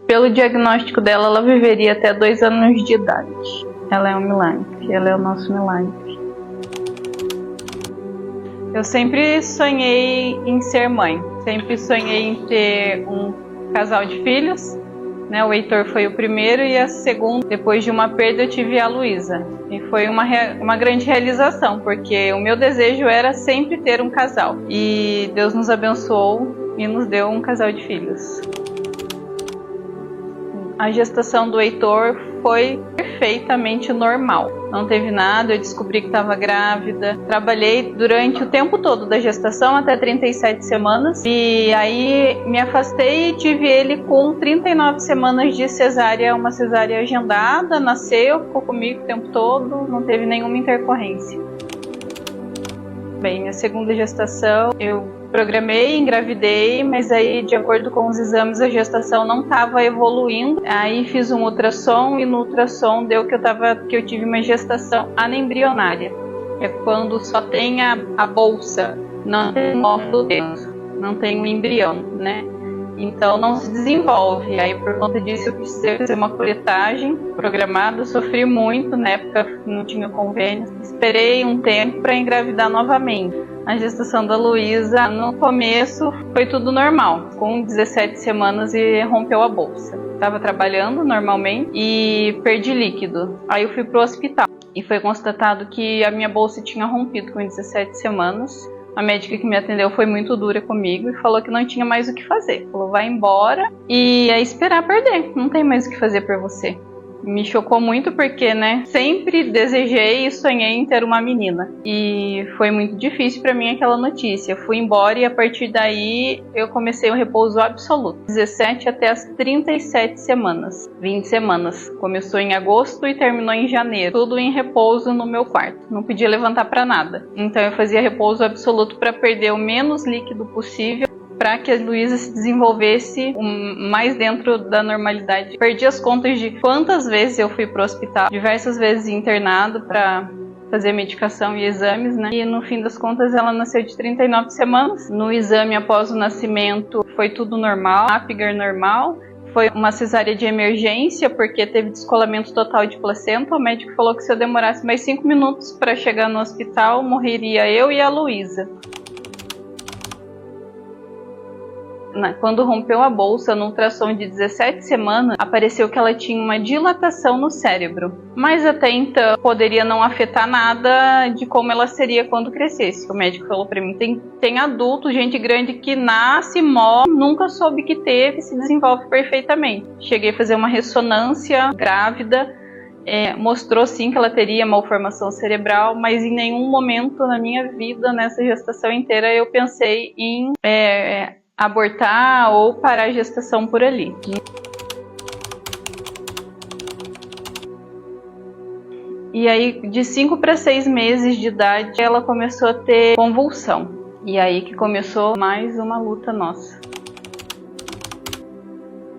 Pelo diagnóstico dela, ela viveria até 2 anos de idade. Ela é um milagre, ela é o nosso milagre. Eu sempre sonhei em ser mãe, sempre sonhei em ter um casal de filhos, né? O Heitor foi o primeiro e a segunda, depois de uma perda, eu tive a Luísa. E foi uma grande realização, porque o meu desejo era sempre ter um casal. E Deus nos abençoou e nos deu um casal de filhos. A gestação do Heitor foi perfeitamente normal. Não teve nada, eu descobri que estava grávida. Trabalhei durante o tempo todo da gestação, até 37 semanas. E aí me afastei e tive ele com 39 semanas de cesárea, uma cesárea agendada. Nasceu, ficou comigo o tempo todo, não teve nenhuma intercorrência. Bem, minha segunda gestação, eu programei, engravidei, mas aí, de acordo com os exames, a gestação não estava evoluindo. Aí fiz um ultrassom e no ultrassom deu que eu tive uma gestação anembrionária. É quando só tem a bolsa, não tem um óvulo dentro, não tem um embrião, né? Então não se desenvolve. Aí por conta disso eu precisei fazer uma coletagem programada, sofri muito, na época não tinha convênio. Esperei um tempo para engravidar novamente. A gestação da Luísa, no começo, foi tudo normal, com 17 semanas e rompeu a bolsa. Estava trabalhando normalmente e perdi líquido. Aí eu fui pro hospital e foi constatado que a minha bolsa tinha rompido com 17 semanas. A médica que me atendeu foi muito dura comigo e falou que não tinha mais o que fazer. Falou, vai embora e é esperar perder, não tem mais o que fazer por você. Me chocou muito porque, né, sempre desejei e sonhei em ter uma menina. E foi muito difícil para mim aquela notícia. Eu fui embora e a partir daí eu comecei o repouso absoluto. 17 até as 37 semanas. 20 semanas. Começou em agosto e terminou em janeiro. Tudo em repouso no meu quarto. Não podia levantar para nada. Então eu fazia repouso absoluto para perder o menos líquido possível, para que a Luísa se desenvolvesse mais dentro da normalidade. Perdi as contas de quantas vezes eu fui para o hospital, diversas vezes internado para fazer medicação e exames, né? E no fim das contas ela nasceu de 39 semanas. No exame após o nascimento foi tudo normal, Apgar normal. Foi uma cesárea de emergência porque teve descolamento total de placenta. O médico falou que se eu demorasse mais 5 minutos para chegar no hospital, morreria eu e a Luísa. Quando rompeu a bolsa, no ultrassom de 17 semanas, apareceu que ela tinha uma dilatação no cérebro. Mas até então, poderia não afetar nada de como ela seria quando crescesse. O médico falou pra mim, tem adulto, gente grande que nasce, morre, nunca soube que teve, se desenvolve perfeitamente. Cheguei a fazer uma ressonância grávida, mostrou sim que ela teria malformação cerebral, mas em nenhum momento na minha vida, nessa gestação inteira, eu pensei em abortar ou parar a gestação por ali. E aí, de 5 para 6 meses de idade, ela começou a ter convulsão. E aí que começou mais uma luta nossa.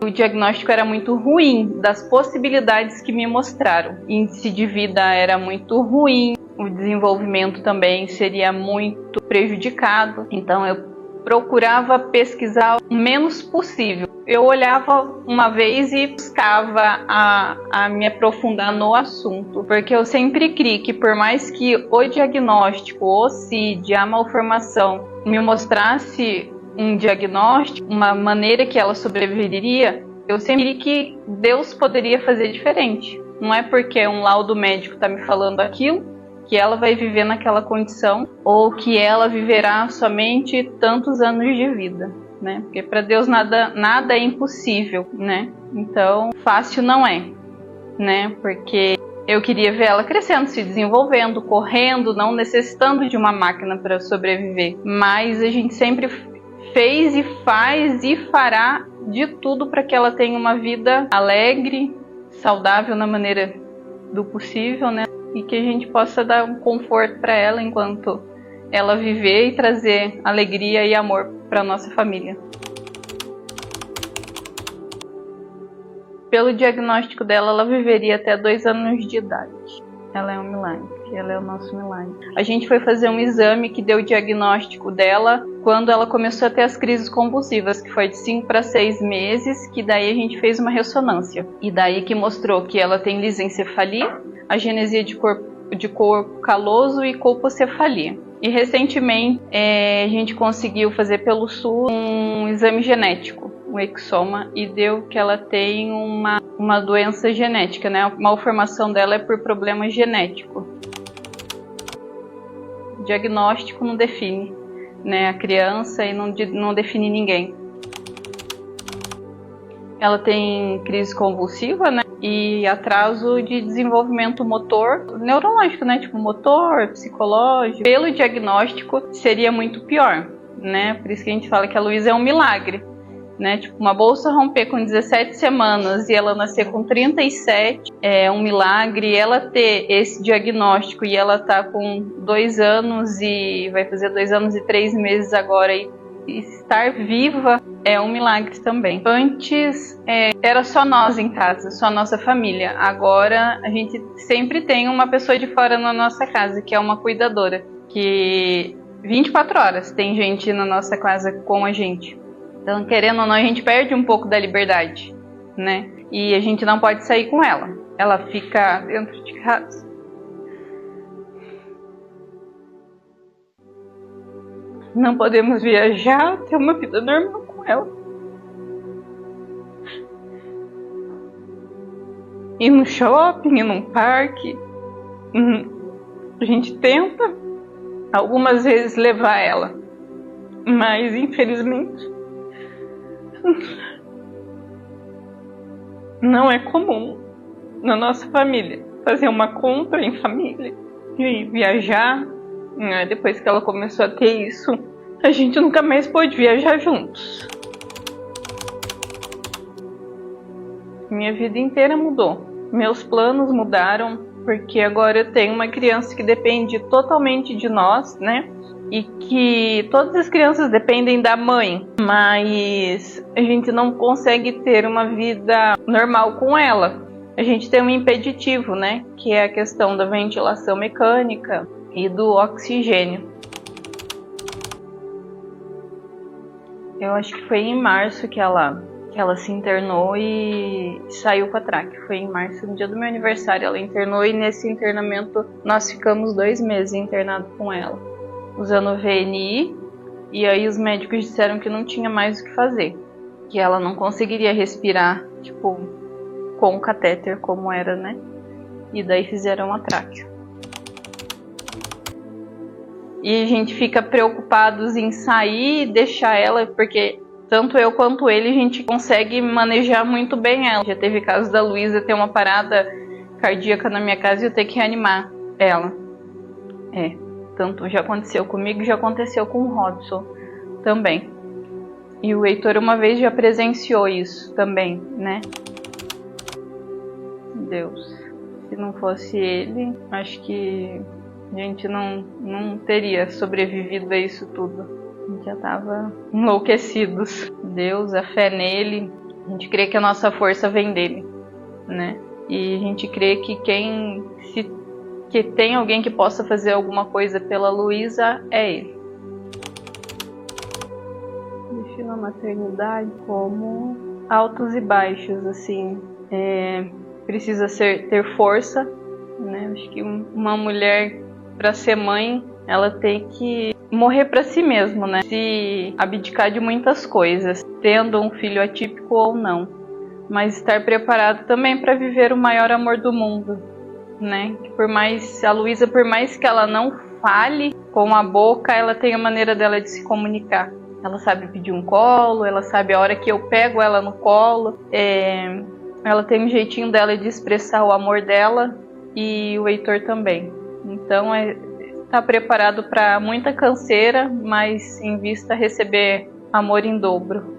O diagnóstico era muito ruim, das possibilidades que me mostraram. O índice de vida era muito ruim, o desenvolvimento também seria muito prejudicado. Então eu procurava pesquisar o menos possível. Eu olhava uma vez e buscava a me aprofundar no assunto, porque eu sempre criei que por mais que o diagnóstico, o CID, a malformação me mostrasse um diagnóstico, uma maneira que ela sobreviveria, eu sempre vi que Deus poderia fazer diferente. Não é porque um laudo médico está me falando aquilo que ela vai viver naquela condição ou que ela viverá somente tantos anos de vida, né? Porque para Deus nada é impossível, né? Então, fácil não é, né? Porque eu queria ver ela crescendo, se desenvolvendo, correndo, não necessitando de uma máquina para sobreviver. Mas a gente sempre fez e faz e fará de tudo para que ela tenha uma vida alegre, saudável na maneira do possível, né? E que a gente possa dar um conforto para ela enquanto ela viver e trazer alegria e amor para nossa família. Pelo diagnóstico dela, ela viveria até 2 anos de idade. Ela é um milagre, ela é o nosso milagre. A gente foi fazer um exame que deu o diagnóstico dela quando ela começou a ter as crises convulsivas, que foi de 5 para 6 meses, que daí a gente fez uma ressonância. E daí que mostrou que ela tem lisencefalia, agenesia de corpo caloso e colpocefalia. E recentemente a gente conseguiu fazer pelo SUS um exame genético, um exoma, e deu que ela tem uma doença genética, né? A malformação dela é por problema genético. O diagnóstico não define, né, a criança e não define ninguém. Ela tem crise convulsiva, né? E atraso de desenvolvimento motor, neurológico, né? Tipo motor, psicológico. Pelo diagnóstico seria muito pior, né? Por isso que a gente fala que a Luísa é um milagre, né? Tipo, uma bolsa romper com 17 semanas e ela nascer com 37 é um milagre. Ela ter esse diagnóstico e ela tá com 2 anos e vai fazer 2 anos e 3 meses agora e estar viva é um milagre também. Antes era só nós em casa, só nossa família. Agora a gente sempre tem uma pessoa de fora na nossa casa, que é uma cuidadora, que 24 horas tem gente na nossa casa com a gente. Então, querendo ou não, a gente perde um pouco da liberdade, né? E a gente não pode sair com ela. Ela fica dentro de casa. Não podemos viajar, ter uma vida normal com ela. Ir no shopping, ir num parque. A gente tenta algumas vezes levar ela, mas infelizmente não é comum na nossa família fazer uma compra em família e viajar. Depois que ela começou a ter isso, a gente nunca mais pôde viajar juntos. Minha vida inteira mudou. Meus planos mudaram, porque agora eu tenho uma criança que depende totalmente de nós, né? E que todas as crianças dependem da mãe, mas a gente não consegue ter uma vida normal com ela. A gente tem um impeditivo, né? Que é a questão da ventilação mecânica e do oxigênio. Eu acho que foi em março que ela se internou e saiu com a traque. Foi em março, no dia do meu aniversário, ela internou e nesse internamento nós ficamos 2 meses internados com ela, usando o VNI, e aí os médicos disseram que não tinha mais o que fazer, que ela não conseguiria respirar, tipo, com o catéter como era, né? E daí fizeram a traque. E a gente fica preocupados em sair e deixar ela, porque tanto eu quanto ele, a gente consegue manejar muito bem ela. Já teve casos da Luísa ter uma parada cardíaca na minha casa e eu ter que reanimar ela. Tanto já aconteceu comigo, já aconteceu com o Robson também. E o Heitor uma vez já presenciou isso também, né? Deus, se não fosse ele, acho que a gente não teria sobrevivido a isso tudo. A gente já estava enlouquecidos. Deus, a fé nele, a gente crê que a nossa força vem dele, né? E a gente crê que que tem alguém que possa fazer alguma coisa pela Luísa, é ele. Deixo na maternidade como altos e baixos, assim. Precisa ter força, né? Acho que uma mulher, para ser mãe, ela tem que morrer para si mesma, né? Se abdicar de muitas coisas, tendo um filho atípico ou não, mas estar preparado também para viver o maior amor do mundo, né? A Luísa, por mais que ela não fale com a boca, ela tem a maneira dela de se comunicar. Ela sabe pedir um colo, ela sabe a hora que eu pego ela no colo, ela tem um jeitinho dela de expressar o amor dela, e o Heitor também. Então está preparado para muita canseira, mas em vista a receber amor em dobro.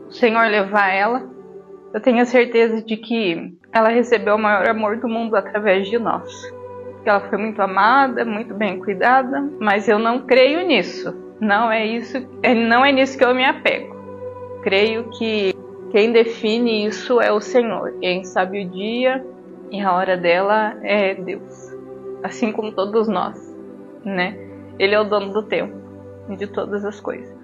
O Senhor levar ela, eu tenho a certeza de que ela recebeu o maior amor do mundo através de nós. Porque ela foi muito amada, muito bem cuidada, mas eu não creio nisso. Não é nisso que eu me apego. Creio que quem define isso é o Senhor. Quem sabe o dia E a hora dela é Deus, assim como todos nós, né? Ele é o dono do tempo, de todas as coisas.